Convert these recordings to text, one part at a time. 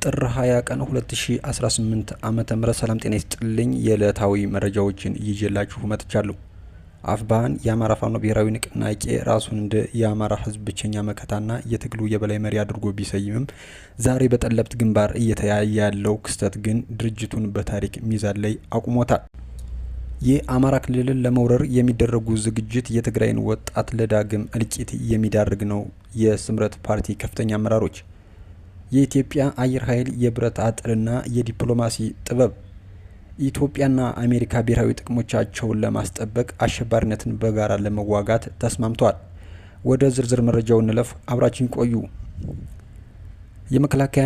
ጥር 20 ቀን 2018 ዓመተ ምህረት ሰላም ጤና ይስጥልኝ። የዕለታዊ መረጃዎችን ይዤላችሁ መጥቻለሁ። አፍባን የአማራ ፋኖ ብሔራዊ ንቅናቄ ራሱን እንደ የአማራ ሕዝብ ብቸኛ መከታና የትግሉ የበላይ መሪ አድርጎ ቢሰይምም ዛሬ በጠለብት ግንባር እየተያየ ያለው ክስተት ግን ድርጅቱን በታሪክ ሚዛን ላይ አቁሞታል። የአማራ ክልልን ለመውረር የሚደረጉ ዝግጅት የትግራይን ወጣት ለዳግም እልቂት የሚዳርግ ነው። የስምረት ፓርቲ ከፍተኛ አመራሮች የኢትዮጵያ አየር ኃይል የብረት አጥርና የዲፕሎማሲ ጥበብ ኢትዮጵያና አሜሪካ ብሔራዊ ጥቅሞቻቸውን ለማስጠበቅ አሸባሪነትን በጋራ ለመዋጋት ተስማምተዋል። ወደ ዝርዝር መረጃው እንለፍ፣ አብራችን ቆዩ። የመከላከያ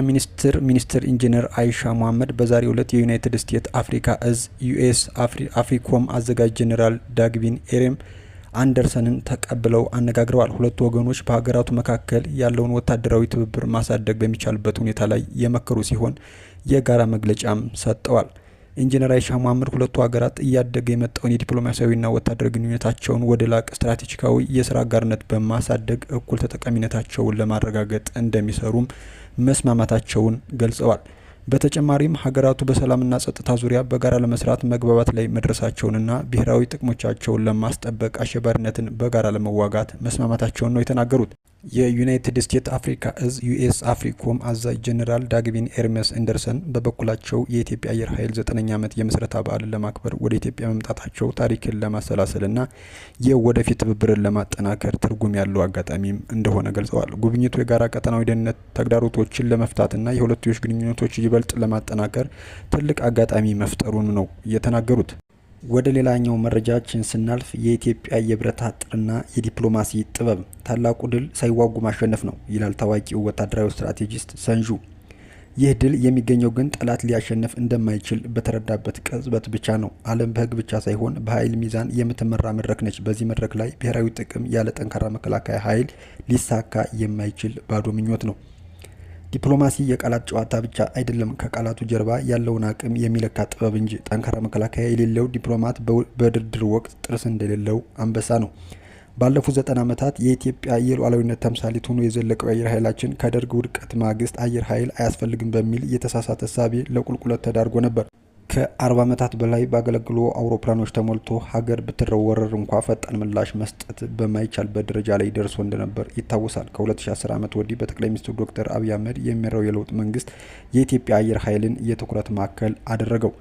ሚኒስትር ኢንጂነር አይሻ መሐመድ በዛሬው ዕለት የዩናይትድ ስቴትስ አፍሪካ እዝ ዩኤስ አፍሪኮም አዘጋጅ ጄኔራል ዳግቪን ኤሬም አንደርሰንን ተቀብለው አነጋግረዋል። ሁለቱ ወገኖች በሀገራቱ መካከል ያለውን ወታደራዊ ትብብር ማሳደግ በሚቻልበት ሁኔታ ላይ የመከሩ ሲሆን የጋራ መግለጫም ሰጥተዋል። ኢንጂነር አይሻ መሐመድ ሁለቱ ሀገራት እያደገ የመጣውን የዲፕሎማሲያዊና ወታደራዊ ግንኙነታቸውን ወደ ላቅ ስትራቴጂካዊ የስራ አጋርነት በማሳደግ እኩል ተጠቃሚነታቸውን ለማረጋገጥ እንደሚሰሩም መስማማታቸውን ገልጸዋል። በተጨማሪም ሀገራቱ በሰላምና ጸጥታ ዙሪያ በጋራ ለመስራት መግባባት ላይ መድረሳቸውንና ብሔራዊ ጥቅሞቻቸውን ለማስጠበቅ አሸባሪነትን በጋራ ለመዋጋት መስማማታቸውን ነው የተናገሩት። የዩናይትድ ስቴትስ አፍሪካ እዝ ዩኤስ አፍሪኮም አዛዥ ጄኔራል ዳግቪን ኤርሜስ አንደርሰን በበኩላቸው የኢትዮጵያ አየር ኃይል 9ኛ ዓመት የምስረታ በዓልን ለማክበር ወደ ኢትዮጵያ መምጣታቸው ታሪክን ለማሰላሰልና የወደፊት ትብብርን ለማጠናከር ትርጉም ያለው አጋጣሚም እንደሆነ ገልጸዋል። ጉብኝቱ የጋራ ቀጠናዊ ደህንነት ተግዳሮቶችን ለመፍታትና የሁለትዮሽ ግንኙነቶች ይበልጥ ለማጠናከር ትልቅ አጋጣሚ መፍጠሩን ነው የተናገሩት። ወደ ሌላኛው መረጃችን ስናልፍ የኢትዮጵያ የብረት አጥርና የዲፕሎማሲ ጥበብ ታላቁ ድል ሳይዋጉ ማሸነፍ ነው ይላል ታዋቂው ወታደራዊ ስትራቴጂስት ሰንዡ። ይህ ድል የሚገኘው ግን ጠላት ሊያሸንፍ እንደማይችል በተረዳበት ቅጽበት ብቻ ነው። ዓለም በሕግ ብቻ ሳይሆን በኃይል ሚዛን የምትመራ መድረክ ነች። በዚህ መድረክ ላይ ብሔራዊ ጥቅም ያለ ጠንካራ መከላከያ ኃይል ሊሳካ የማይችል ባዶ ምኞት ነው። ዲፕሎማሲ የቃላት ጨዋታ ብቻ አይደለም፣ ከቃላቱ ጀርባ ያለውን አቅም የሚለካ ጥበብ እንጂ። ጠንካራ መከላከያ የሌለው ዲፕሎማት በድርድር ወቅት ጥርስ እንደሌለው አንበሳ ነው። ባለፉት 90 ዓመታት የኢትዮጵያ የሉዓላዊነት ተምሳሌት ሆኖ የዘለቀው የአየር ኃይላችን ከደርግ ውድቀት ማግስት አየር ኃይል አያስፈልግም በሚል የተሳሳተ እሳቤ ለቁልቁለት ተዳርጎ ነበር። ከ40 ዓመታት በላይ ባገለግሉ አውሮፕላኖች ተሞልቶ ሀገር ብትወረር እንኳ ፈጣን ምላሽ መስጠት በማይቻልበት ደረጃ ላይ ደርሶ እንደነበር ይታወሳል። ከ2010 ዓመት ወዲህ በጠቅላይ ሚኒስትር ዶክተር አብይ አህመድ የሚመራው የለውጥ መንግስት የኢትዮጵያ አየር ኃይልን የትኩረት ማዕከል አደረገው።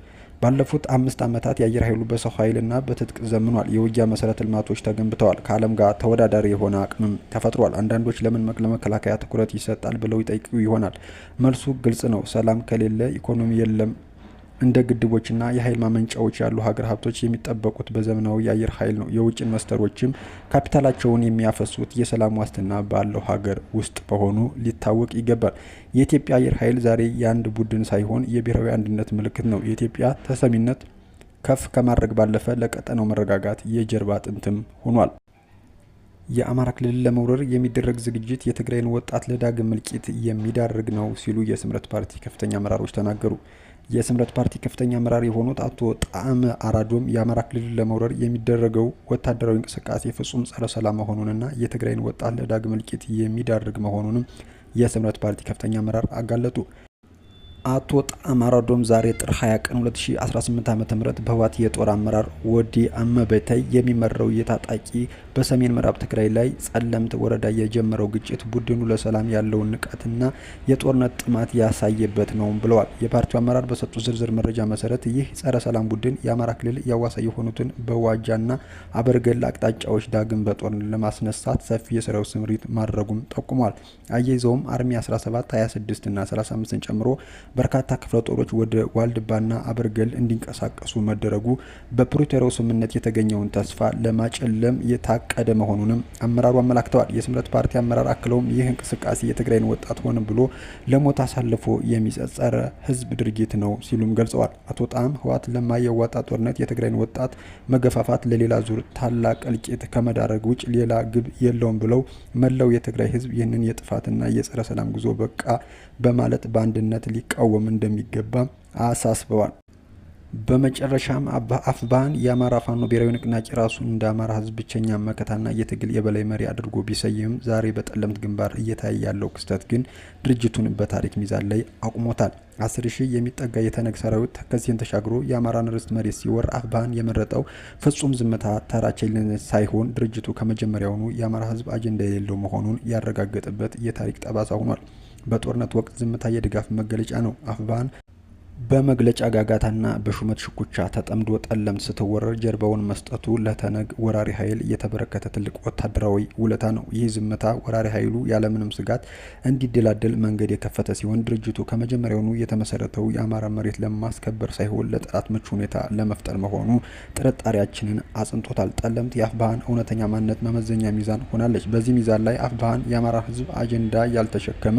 ባለፉት 5 ዓመታት የአየር ኃይሉ በሰው ኃይልና በትጥቅ ዘምኗል። የውጊያ መሰረተ ልማቶች ተገንብተዋል። ከዓለም ጋር ተወዳዳሪ የሆነ አቅምም ተፈጥሯል። አንዳንዶች ለምን ለመከላከያ ትኩረት ይሰጣል ብለው ይጠይቁ ይሆናል። መልሱ ግልጽ ነው። ሰላም ከሌለ ኢኮኖሚ የለም። እንደ ግድቦችና የኃይል ማመንጫዎች ያሉ ሀገር ሀብቶች የሚጠበቁት በዘመናዊ የአየር ኃይል ነው። የውጭ ኢንቨስተሮችም ካፒታላቸውን የሚያፈሱት የሰላም ዋስትና ባለው ሀገር ውስጥ በሆኑ ሊታወቅ ይገባል። የኢትዮጵያ አየር ኃይል ዛሬ የአንድ ቡድን ሳይሆን የብሔራዊ አንድነት ምልክት ነው። የኢትዮጵያ ተሰሚነት ከፍ ከማድረግ ባለፈ ለቀጠናው መረጋጋት የጀርባ አጥንትም ሆኗል። የአማራ ክልል ለመውረር የሚደረግ ዝግጅት የትግራይን ወጣት ለዳግም እልቂት የሚዳርግ ነው ሲሉ የስምረት ፓርቲ ከፍተኛ አመራሮች ተናገሩ። የስምረት ፓርቲ ከፍተኛ አመራር የሆኑት አቶ ጣዕመ አራዶም የአማራ ክልል ለመውረር የሚደረገው ወታደራዊ እንቅስቃሴ ፍጹም ጸረ ሰላም መሆኑንና የትግራይን ወጣት ለዳግም እልቂት የሚዳርግ መሆኑንም የስምረት ፓርቲ ከፍተኛ አመራር አጋለጡ። አቶ ጣዕመ አራዶም ዛሬ ጥር 20 ቀን 2018 ዓ.ም በህወሓት የጦር አመራር ወዲ አመበታይ የሚመራው የታጣቂ በሰሜን ምዕራብ ትግራይ ላይ ጸለምት ወረዳ የጀመረው ግጭት ቡድኑ ለሰላም ያለውን ንቃትና የጦርነት ጥማት ያሳየበት ነው ብለዋል። የፓርቲው አመራር በሰጡት ዝርዝር መረጃ መሰረት ይህ ጸረ ሰላም ቡድን የአማራ ክልል ያዋሳይ የሆኑትን በዋጃና አበርገል አቅጣጫዎች ዳግም በጦርነት ለማስነሳት ሰፊ የሰራዊት ስምሪት ማድረጉም ጠቁሟል። አያይዘውም አርሚ 17፣ 26 እና 35ን ጨምሮ በርካታ ክፍለ ጦሮች ወደ ዋልድባና አበርገል እንዲንቀሳቀሱ መደረጉ በፕሪቶሪያው ስምምነት የተገኘውን ተስፋ ለማጨለም የታቀደ መሆኑንም አመራሩ አመላክተዋል። የስምረት ፓርቲ አመራር አክለውም ይህ እንቅስቃሴ የትግራይን ወጣት ሆነ ብሎ ለሞት አሳልፎ የሚጸጸረ ህዝብ ድርጊት ነው ሲሉም ገልጸዋል። አቶ ጣዕመ ህወሓት ለማያዋጣ ጦርነት የትግራይን ወጣት መገፋፋት ለሌላ ዙር ታላቅ እልቂት ከመዳረግ ውጭ ሌላ ግብ የለውም ብለው መላው የትግራይ ህዝብ ይህንን የጥፋትና የጸረ ሰላም ጉዞ በቃ በማለት በአንድነት ሊቃወም እንደሚገባ አሳስበዋል። በመጨረሻም አፍባን የአማራ ፋኖ ብሔራዊ ንቅናቄ ራሱን እንደ አማራ ህዝብ ብቸኛ መከታና የትግል የበላይ መሪ አድርጎ ቢሰይም ዛሬ በጠለምት ግንባር እየታየ ያለው ክስተት ግን ድርጅቱን በታሪክ ሚዛን ላይ አቁሞታል። 10,000 የሚጠጋ የተነግ ሰራዊት ተከዜን ተሻግሮ የአማራን ርስት መሬት ሲወር አፍባን የመረጠው ፍጹም ዝምታ ተራ ቸልተኝነት ሳይሆን ድርጅቱ ከመጀመሪያውኑ የአማራ ህዝብ አጀንዳ የሌለው መሆኑን ያረጋገጠበት የታሪክ ጠባሳ ሆኗል። በጦርነት ወቅት ዝምታ የድጋፍ መገለጫ ነው። አፍባን በመግለጫ ጋጋታና በሹመት ሽኩቻ ተጠምዶ ጠለምት ስትወረር ጀርባውን መስጠቱ ለተነግ ወራሪ ኃይል የተበረከተ ትልቅ ወታደራዊ ውለታ ነው። ይህ ዝምታ ወራሪ ኃይሉ ያለምንም ስጋት እንዲደላደል መንገድ የከፈተ ሲሆን ድርጅቱ ከመጀመሪያውኑ የተመሰረተው የአማራ መሬት ለማስከበር ሳይሆን ለጠላት ምቹ ሁኔታ ለመፍጠር መሆኑ ጥርጣሬያችንን አጽንቶታል። ጠለምት የአፍባህን እውነተኛ ማንነት መመዘኛ ሚዛን ሆናለች። በዚህ ሚዛን ላይ አፍባህን የአማራ ህዝብ አጀንዳ ያልተሸከመ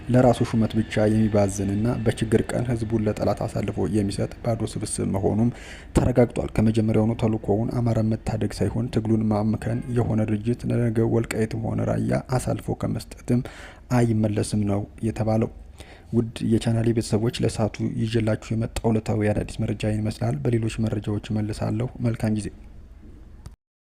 ለራሱ ሹመት ብቻ የሚባዝንና በችግር ቀን ህዝቡን ለጠላት አሳልፎ የሚሰጥ ባዶ ስብስብ መሆኑም ተረጋግጧል። ከመጀመሪያውኑ ተልዕኮውን አማራ መታደግ ሳይሆን ትግሉን ማምከን የሆነ ድርጅት ለነገ ወልቃይትም ሆነ ራያ አሳልፎ ከመስጠትም አይመለስም ነው የተባለው። ውድ የቻናሌ ቤተሰቦች ለሰዓቱ ይዤላችሁ የመጣው ዕለታዊ አዳዲስ መረጃ ይመስላል። በሌሎች መረጃዎች መልሳለሁ። መልካም ጊዜ